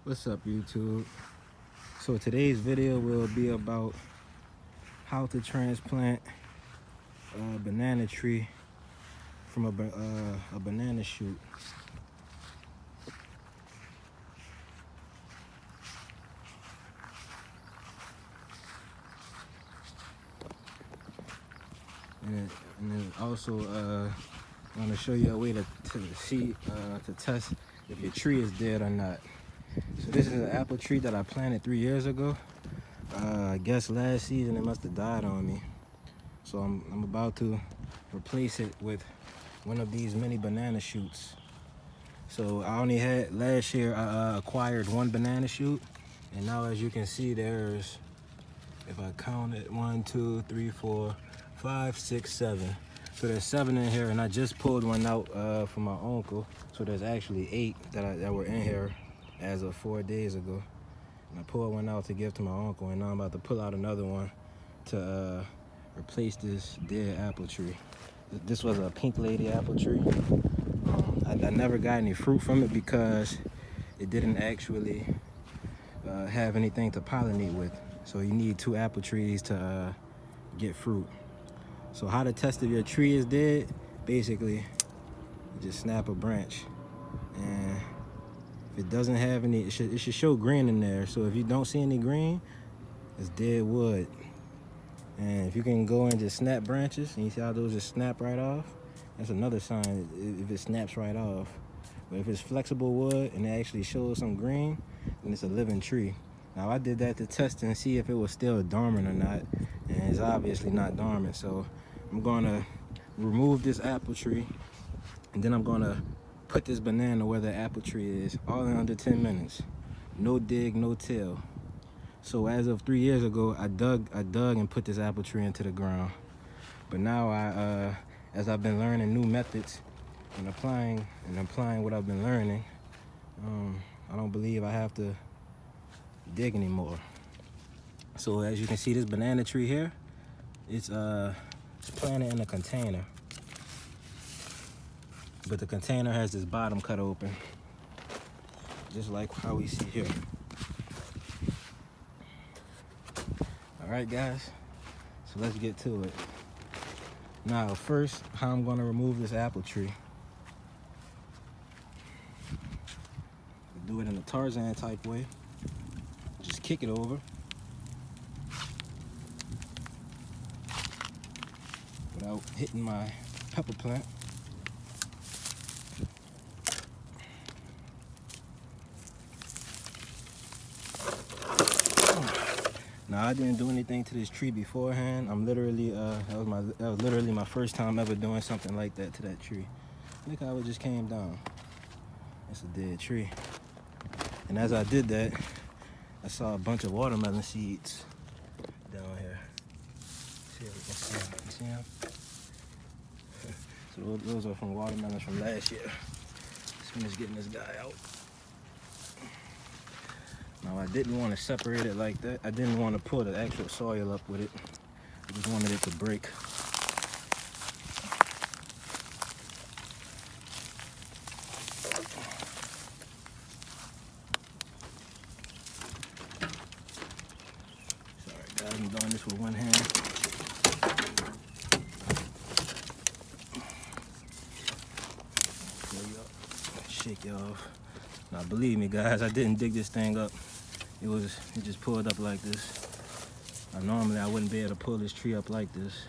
What's up, YouTube? So today's video will be about how to transplant a banana tree from a banana shoot. And then also I'm gonna show you a way to test if your tree is dead or not. So this is an apple tree that I planted 3 years ago. I guess last season it must have died on me. So I'm about to replace it with one of these mini banana shoots. So I only had, last year I acquired one banana shoot, and now as you can see there's, if I count it, 1, 2, 3, 4, 5, 6, 7. So there's 7 in here, and I just pulled one out for my uncle. So there's actually 8 that were in here as of 4 days ago. And I pulled one out to give to my uncle, and now I'm about to pull out another one to replace this dead apple tree. This was a pink lady apple tree. I never got any fruit from it because it didn't actually have anything to pollinate with. So you need 2 apple trees to get fruit. So how to test if your tree is dead? Basically, you just snap a branch, and if it doesn't have any, it should show green in there. So if you don't see any green, it's dead wood. And if you can go and just snap branches, and you see how those just snap right off, that's another sign if it snaps right off. But if it's flexible wood and it actually shows some green, then it's a living tree. Now I did that to test and see if it was still dormant or not, and it's obviously not dormant. So I'm gonna remove this apple tree, and then I'm gonna put this banana where the apple tree is, all in under 10 minutes. No dig, no till. So as of 3 years ago, I dug and put this apple tree into the ground. But now as I've been learning new methods and applying what I've been learning, I don't believe I have to dig anymore. So as you can see, this banana tree here, it's planted in a container. But the container has this bottom cut open, just like how we see here. All right, guys, so let's get to it. Now, first, how I'm gonna remove this apple tree. Do it in a Tarzan type way. Just kick it over. Without hitting my pepper plant. Now I didn't do anything to this tree beforehand. I'm literally that was literally my first time ever doing something like that to that tree. Look how it just came down. It's a dead tree. And as I did that, I saw a bunch of watermelon seeds down here. See if we can see them. You see them? So those are from watermelons from last year. Let's finish getting this guy out. Now I didn't want to separate it like that. I didn't want to pull the actual soil up with it. I just wanted it to break. Sorry guys, I'm doing this with one hand. Shake it off. Now believe me guys, I didn't dig this thing up. It just pulled up like this. Now, normally I wouldn't be able to pull this tree up like this.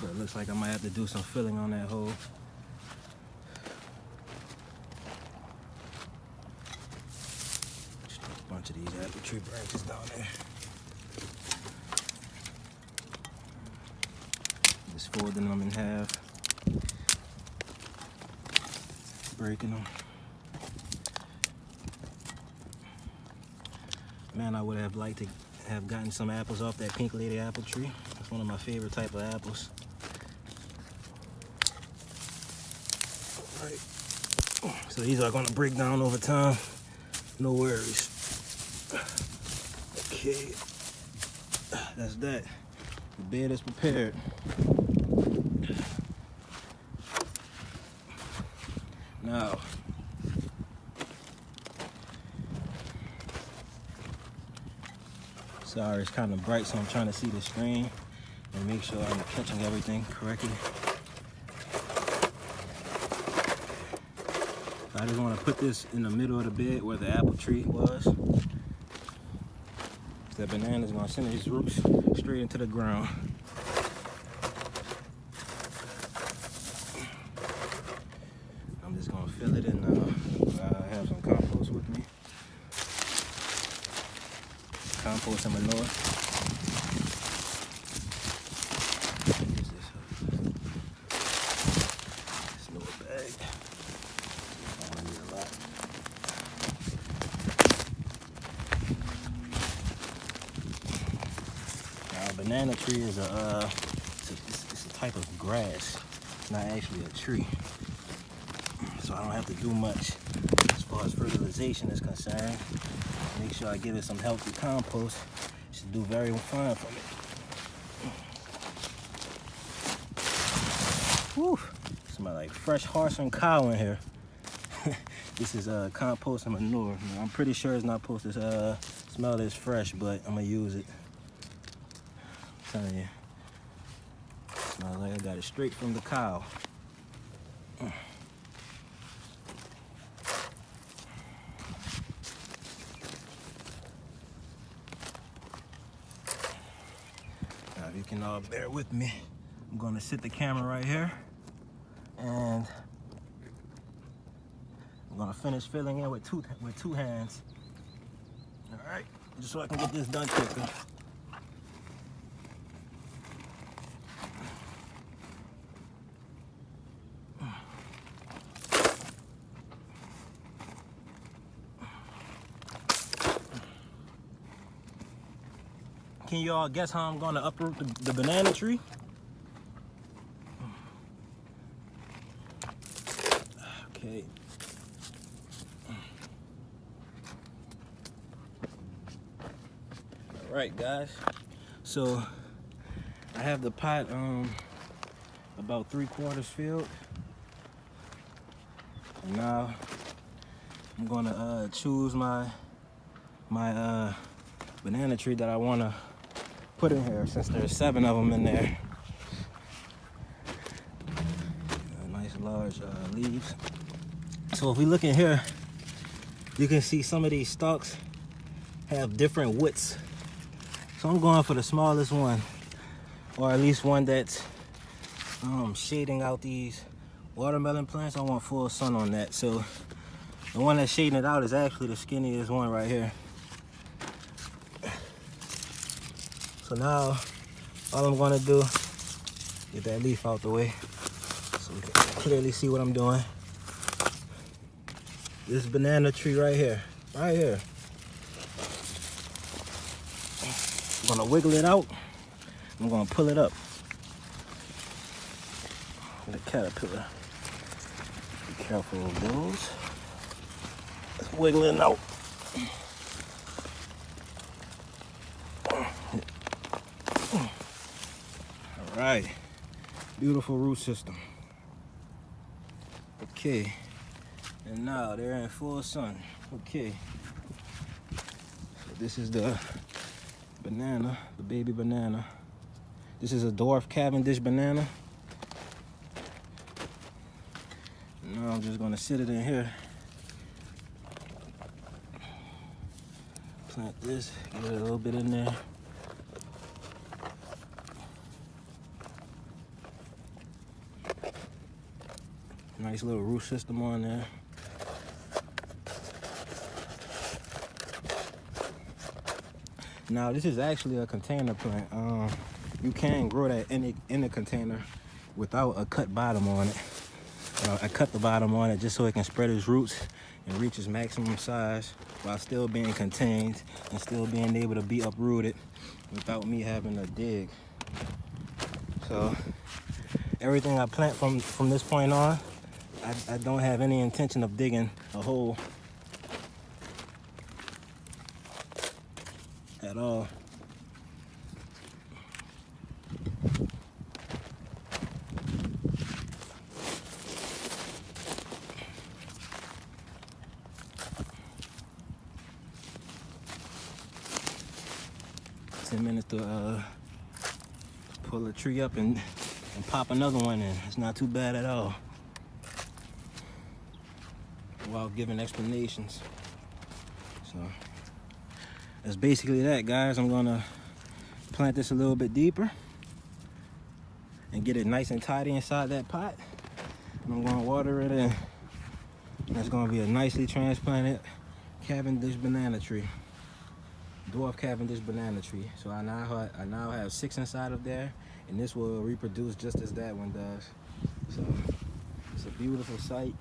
So it looks like I might have to do some filling on that hole. Just a bunch of these apple tree branches down there. Just folding them in half, breaking them. Man, I would have liked to have gotten some apples off that pink lady apple tree. That's one of my favorite type of apples. All right. So these are gonna break down over time. No worries. Okay, that's that. The bed is prepared. Now, sorry, it's kind of bright, so I'm trying to see the screen and make sure I'm catching everything correctly. I just want to put this in the middle of the bed where the apple tree was. That banana is going to send its roots straight into the ground. I'm just going to fill it in. I have some compost with me. Compost and manure. This little bag. I don't need a lot. Banana tree is it's a type of grass. It's not actually a tree. So I don't have to do much as far as fertilization is concerned. Make sure I give it some healthy compost. It should do very fine for me. Whew. Smell like fresh horse and cow in here. This is compost and manure. I'm pretty sure it's not supposed to smell this fresh, but I'm gonna use it. I'm telling you, smells like I got it straight from the cow. Now, if you can all bear with me, I'm gonna sit the camera right here, and I'm gonna finish filling in with two hands. All right, just so I can get this done quicker. Can you all guess how I'm gonna uproot the banana tree? Okay. All right, guys. So I have the pot about 3/4 filled. And now I'm gonna choose my banana tree that I wanna put in here, since there's 7 of them in there. Nice large leaves. So if we look in here, you can see some of these stalks have different widths. So I'm going for the smallest one, or at least one that's shading out these watermelon plants. I want full sun on that. So the one that's shading it out is actually the skinniest one right here. So now, all I'm gonna do, get that leaf out the way so we can clearly see what I'm doing. This banana tree right here. I'm gonna wiggle it out. I'm gonna pull it up. The caterpillar. Be careful of those. Let's wiggle it out. Right, beautiful root system. Okay, and now they're in full sun. Okay, so this is the banana, the baby banana. This is a dwarf cavendish banana. Now I'm just gonna sit it in here. Plant this, get a little bit in there. Nice little root system on there. Now this is actually a container plant. You can grow that in a container without a cut bottom on it. I cut the bottom on it just so it can spread its roots and reach its maximum size while still being contained and still being able to be uprooted without me having to dig. So everything I plant from this point on, I don't have any intention of digging a hole at all. minutes to pull a tree up and pop another one in. It's not too bad at all. While giving explanations. So that's basically that, guys. I'm gonna plant this a little bit deeper and get it nice and tidy inside that pot. And I'm gonna water it in. That's gonna be a nicely transplanted cavendish banana tree. Dwarf cavendish banana tree. So I now have 6 inside of there, and this will reproduce just as that one does. So it's a beautiful sight.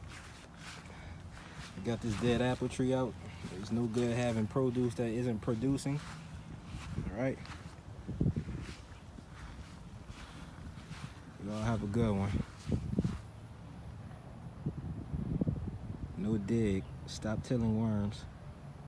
I got this dead apple tree out. It's no good having produce that isn't producing. All right. Y'all have a good one. No dig. Stop tilling worms.